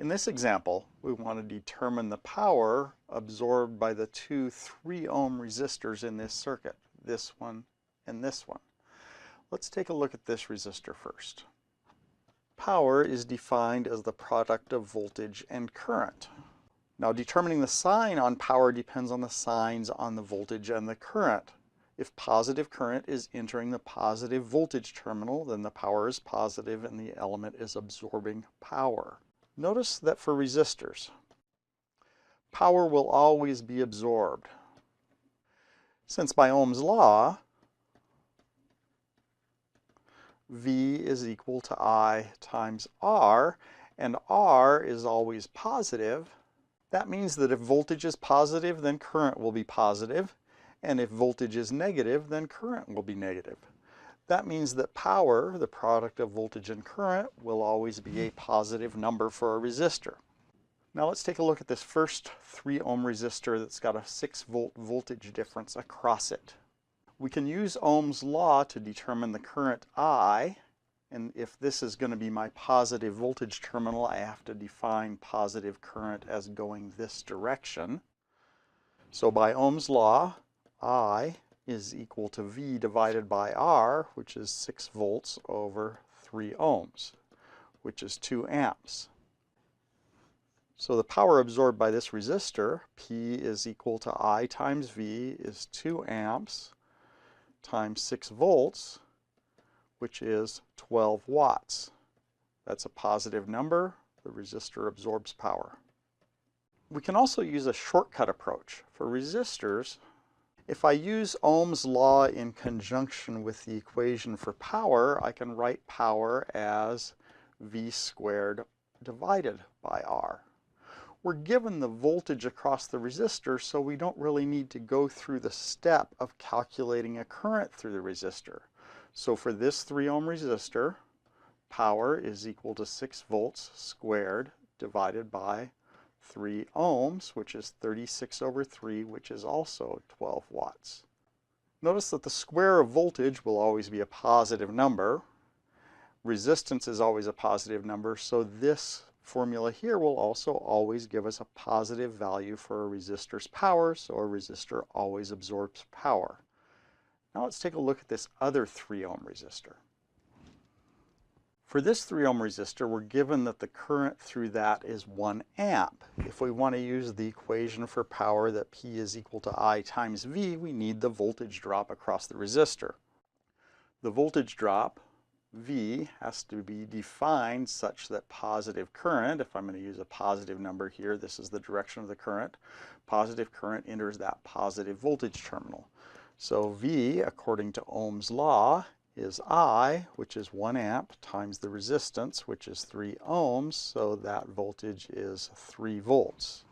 In this example, we want to determine the power absorbed by the two 3 ohm resistors in this circuit, this one and this one. Let's take a look at this resistor first. Power is defined as the product of voltage and current. Now, determining the sign on power depends on the signs on the voltage and the current. If positive current is entering the positive voltage terminal, then the power is positive and the element is absorbing power. Notice that for resistors, power will always be absorbed. Since by Ohm's law, V is equal to I times R, and R is always positive, that means that if voltage is positive, then current will be positive, and if voltage is negative, then current will be negative. That means that power, the product of voltage and current, will always be a positive number for a resistor. Now let's take a look at this first 3 ohm resistor that's got a 6 volt voltage difference across it. We can use Ohm's law to determine the current I, and if this is going to be my positive voltage terminal, I have to define positive current as going this direction. So by Ohm's law, I is equal to V divided by R, which is 6 volts over 3 ohms, which is 2 amps. So the power absorbed by this resistor, P is equal to I times V, is 2 amps times 6 volts, which is 12 watts. That's a positive number. The resistor absorbs power. We can also use a shortcut approach. For resistors, if I use Ohm's law in conjunction with the equation for power, I can write power as V squared divided by R. We're given the voltage across the resistor, so we don't really need to go through the step of calculating a current through the resistor. So for this 3 ohm resistor, power is equal to 6 volts squared divided by 3 ohms, which is 36 over 3, which is also 12 watts. Notice that the square of voltage will always be a positive number. Resistance is always a positive number, so this formula here will also always give us a positive value for a resistor's power, so a resistor always absorbs power. Now let's take a look at this other 3 ohm resistor. For this 3 ohm resistor, we're given that the current through that is 1 amp. If we want to use the equation for power that P is equal to I times V, we need the voltage drop across the resistor. The voltage drop, V, has to be defined such that positive current, if I'm going to use a positive number here, this is the direction of the current, positive current enters that positive voltage terminal. So V, according to Ohm's law, is I, which is 1 amp, times the resistance, which is 3 ohms, so that voltage is 3 volts.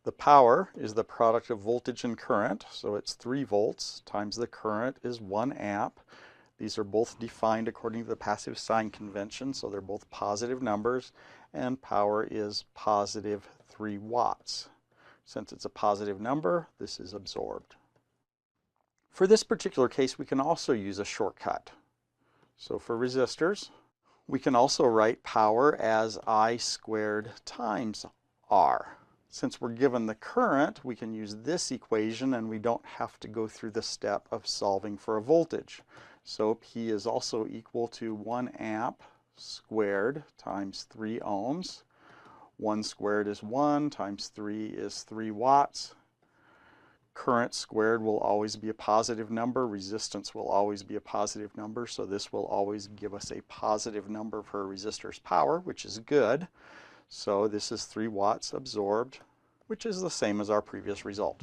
The power is the product of voltage and current, so it's 3 volts times the current is 1 amp. These are both defined according to the passive sign convention, so they're both positive numbers, and power is positive 3 watts. Since it's a positive number, this is absorbed. For this particular case, we can also use a shortcut. So for resistors, we can also write power as I squared times R. Since we're given the current, we can use this equation and we don't have to go through the step of solving for a voltage. So P is also equal to 1 amp squared times 3 ohms. 1 squared is 1 times 3 is 3 watts. Current squared will always be a positive number. Resistance will always be a positive number. So this will always give us a positive number for a resistor's power, which is good. So this is 3 watts absorbed, which is the same as our previous result.